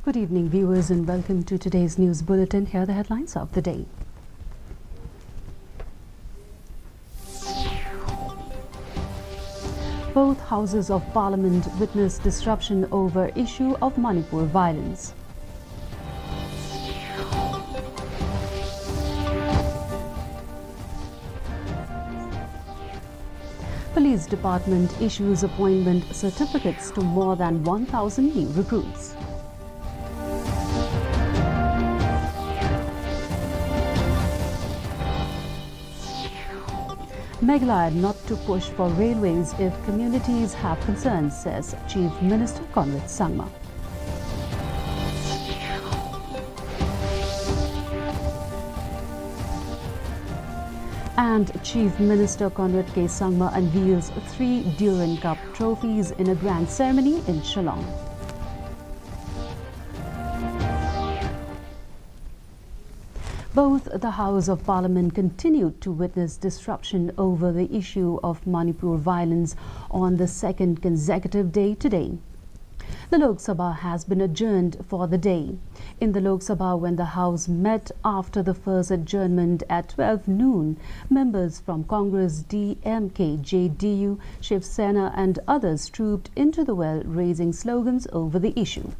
Good evening, viewers, and welcome to today's news bulletin. Here are the headlines of the day. Both houses of parliament witness disruption over issue of Manipur violence. Police Department issues appointment certificates to more than 1,000 new recruits. Meghalaya not to push for railways if communities have concerns, says Chief Minister Conrad Sangma. And Chief Minister Conrad K. Sangma unveils 3 Duran Cup trophies in a grand ceremony in Shillong. Both the House of Parliament continued to witness disruption over the issue of Manipur violence on the second consecutive day today. The Lok Sabha has been adjourned for the day. In the Lok Sabha, when the House met after the first adjournment at 12 noon, members from Congress, DMK, JDU, Shiv Sena and others trooped into the well, raising slogans over the issue.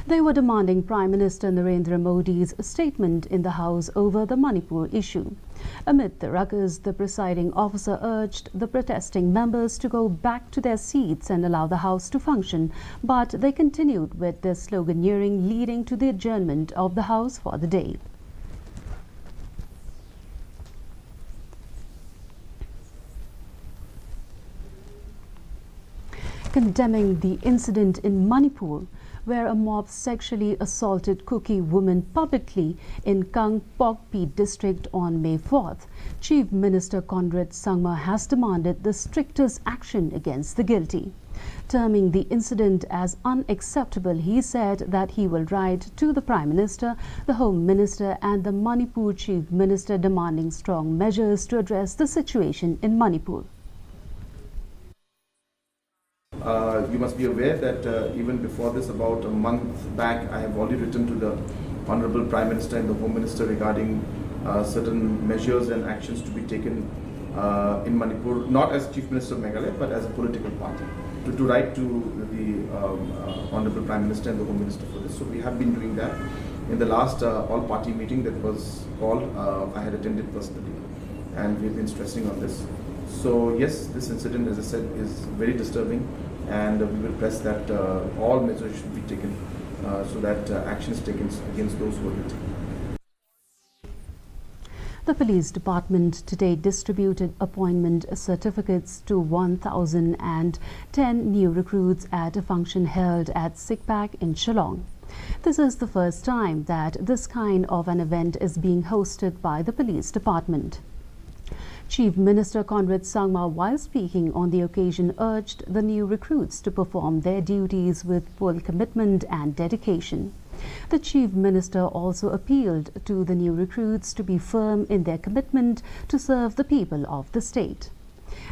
They were demanding Prime Minister Narendra Modi's statement in the House over the Manipur issue. Amid the ruckus, the presiding officer urged the protesting members to go back to their seats and allow the House to function, but they continued with their sloganeering, leading to the adjournment of the House for the day. Condemning the incident in Manipur, where a mob sexually assaulted Kuki woman publicly in Kangpokpi district on May 4th, Chief Minister Conrad Sangma has demanded the strictest action against the guilty. Terming the incident as unacceptable, he said that he will write to the Prime Minister, the Home Minister and the Manipur Chief Minister demanding strong measures to address the situation in Manipur. You must be aware that even before this, about a month back, I have already written to the Honorable Prime Minister and the Home Minister regarding certain measures and actions to be taken in Manipur, not as Chief Minister of Meghalaya, but as a political party, to write to the Honorable Prime Minister and the Home Minister for this. So we have been doing that. In the last all-party meeting that was called, I had attended personally, and we've been stressing on this. So yes, this incident, as I said, is very disturbing, and we will press that all measures should be taken so that action is taken against those who are guilty. The Police Department today distributed appointment certificates to 1,010 new recruits at a function held at Sikpak in Shillong. This is the first time that this kind of an event is being hosted by the Police Department. Chief Minister Conrad Sangma, while speaking on the occasion, urged the new recruits to perform their duties with full commitment and dedication. The Chief Minister also appealed to the new recruits to be firm in their commitment to serve the people of the state.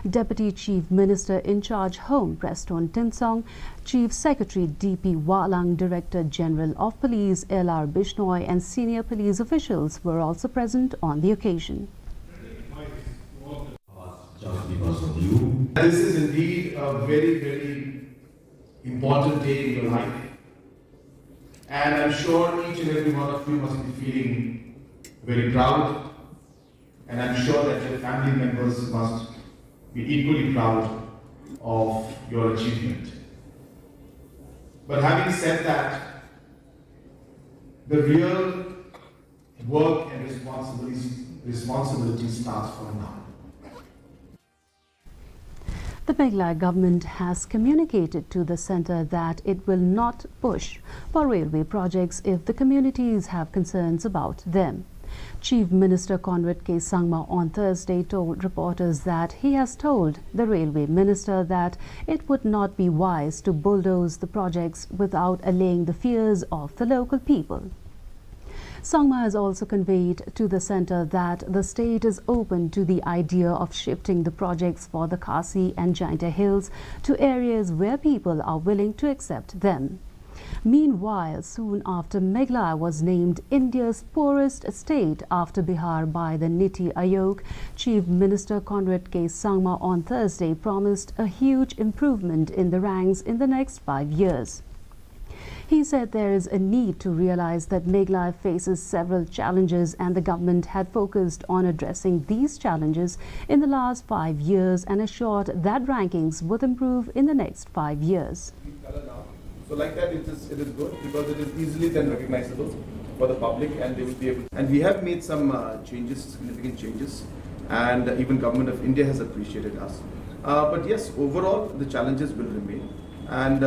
Deputy Chief Minister in charge Home Preston Tinsong, Chief Secretary D.P. Walang, Director General of Police L.R. Bishnoi and senior police officials were also present on the occasion. This is indeed a very, very important day in your life. And I'm sure each and every one of you must be feeling very proud. And I'm sure that your family members must be equally proud of your achievement. But having said that, the real work and responsibility starts from now. The Meghalaya government has communicated to the centre that it will not push for railway projects if the communities have concerns about them. Chief Minister Conrad K. Sangma on Thursday told reporters that he has told the Railway Minister that it would not be wise to bulldoze the projects without allaying the fears of the local people. Sangma has also conveyed to the centre that the state is open to the idea of shifting the projects for the Khasi and Jaintia Hills to areas where people are willing to accept them. Meanwhile, soon after Meghalaya was named India's poorest state after Bihar by the Niti Aayog, Chief Minister Conrad K. Sangma on Thursday promised a huge improvement in the ranks in the next 5 years. He said there is a need to realize that Meghalaya faces several challenges and the government had focused on addressing these challenges in the last 5 years and assured that rankings would improve in the next 5 years. So like that, it is good because it is easily then recognizable for the public and they will be able. And we have made some changes, significant changes, and even Government of India has appreciated us. But yes, overall the challenges will remain. And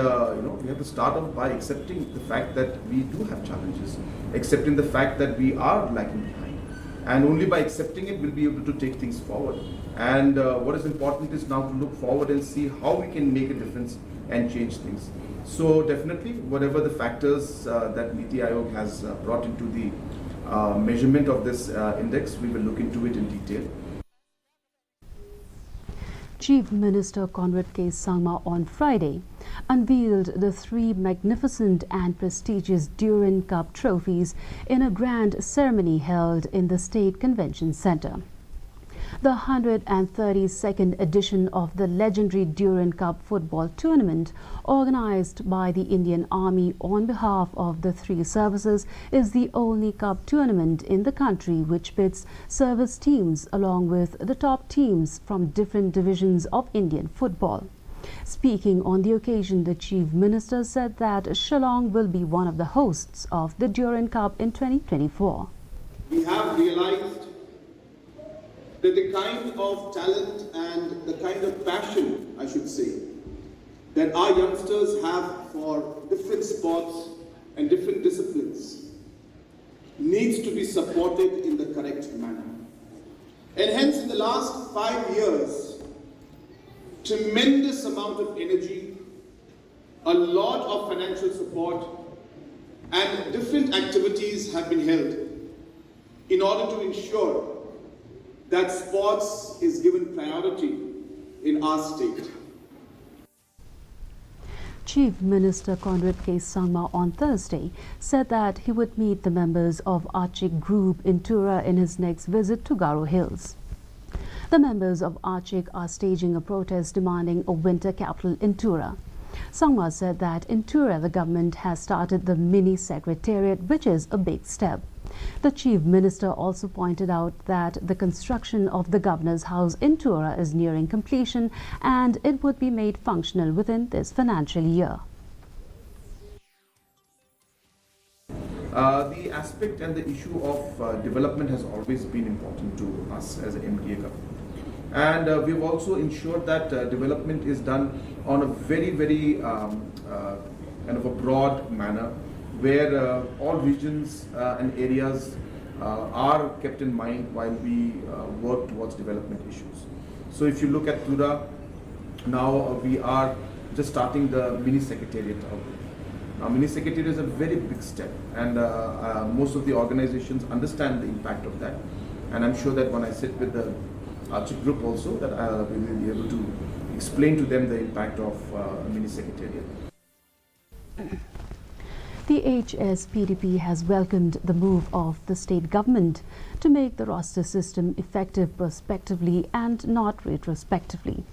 we have to start off by accepting the fact that we do have challenges, accepting the fact that we are lagging behind, and only by accepting it we'll be able to take things forward. And what is important is now to look forward and see how we can make a difference and change things. So definitely, whatever the factors that Niti Aayog has brought into the measurement of this index, we will look into it in detail. Chief Minister Conrad K. Sangma on Friday unveiled the 3 magnificent and prestigious Durin Cup trophies in a grand ceremony held in the State Convention Centre. The 132nd edition of the legendary Durin Cup football tournament, organized by the Indian Army on behalf of the 3 services, is the only cup tournament in the country which pits service teams along with the top teams from different divisions of Indian football. Speaking on the occasion, the Chief Minister said that Shillong will be one of the hosts of the Durin Cup in 2024. We have realized that the kind of talent and the kind of passion, I should say, that our youngsters have for different sports and different disciplines needs to be supported in the correct manner. And hence, in the last 5 years, tremendous amount of energy, a lot of financial support, and different activities have been held in order to ensure that sports is given priority in our state. Chief Minister Conrad K. Sangma on Thursday said that he would meet the members of Archik Group in Tura in his next visit to Garo Hills. The members of Archik are staging a protest demanding a winter capital in Tura. Sangma said that in Tura the government has started the mini secretariat, which is a big step. The Chief Minister also pointed out that the construction of the Governor's House in Tura is nearing completion and it would be made functional within this financial year. The aspect and the issue of development has always been important to us as an MDA government. And we've also ensured that development is done on a very, very kind of a broad manner, where all regions and areas are kept in mind while we work towards development issues. So if you look at Tura, now we are just starting the mini secretariat out there. Now mini secretariat is a very big step, and most of the organizations understand the impact of that. And I'm sure that when I sit with the Archik Group also, that we will be able to explain to them the impact of mini secretariat. The HSPDP has welcomed the move of the state government to make the roster system effective prospectively and not retrospectively.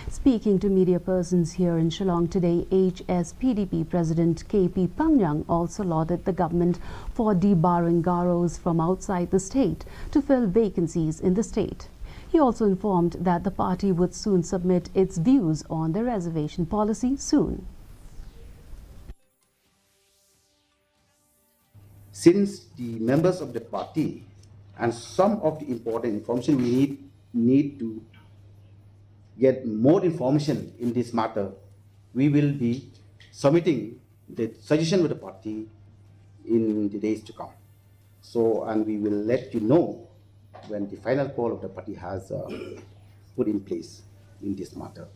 Speaking to media persons here in Shillong today, HSPDP President KP Pangyang also lauded the government for debarring Garos from outside the state to fill vacancies in the state. He also informed that the party would soon submit its views on the reservation policy soon. Since the members of the party and some of the important information we need to get more information in this matter, we will be submitting the suggestion with the party in the days to come. So, and we will let you know when the final call of the party has put in place in this matter.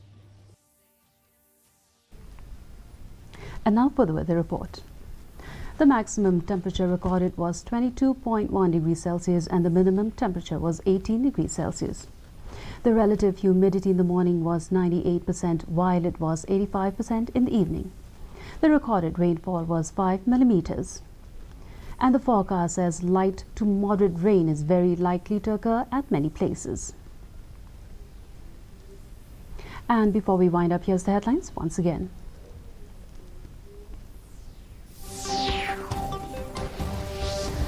And now for the weather report. The maximum temperature recorded was 22.1 degrees Celsius and the minimum temperature was 18 degrees Celsius. The relative humidity in the morning was 98%, while it was 85% in the evening. The recorded rainfall was 5 millimeters. And the forecast says light to moderate rain is very likely to occur at many places. And before we wind up, here's the headlines once again.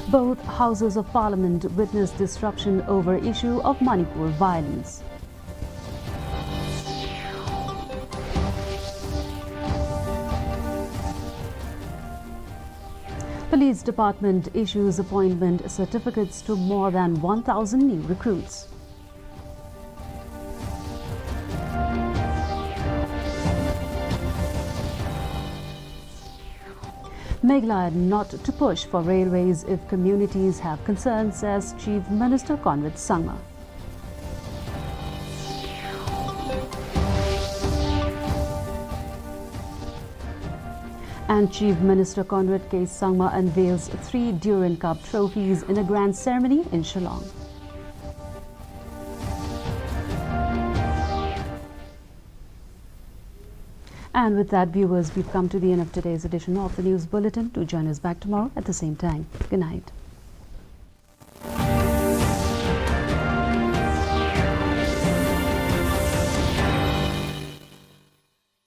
Both houses of parliament witnessed disruption over issue of Manipur violence. Police Department issues appointment certificates to more than 1,000 new recruits. Meghalaya not to push for railways if communities have concerns, says Chief Minister Conrad Sangma. And Chief Minister Conrad K. Sangma unveils 3 Durand Cup trophies in a grand ceremony in Shillong. And with that, viewers, we've come to the end of today's edition of the News Bulletin. Do join us back tomorrow at the same time. Good night.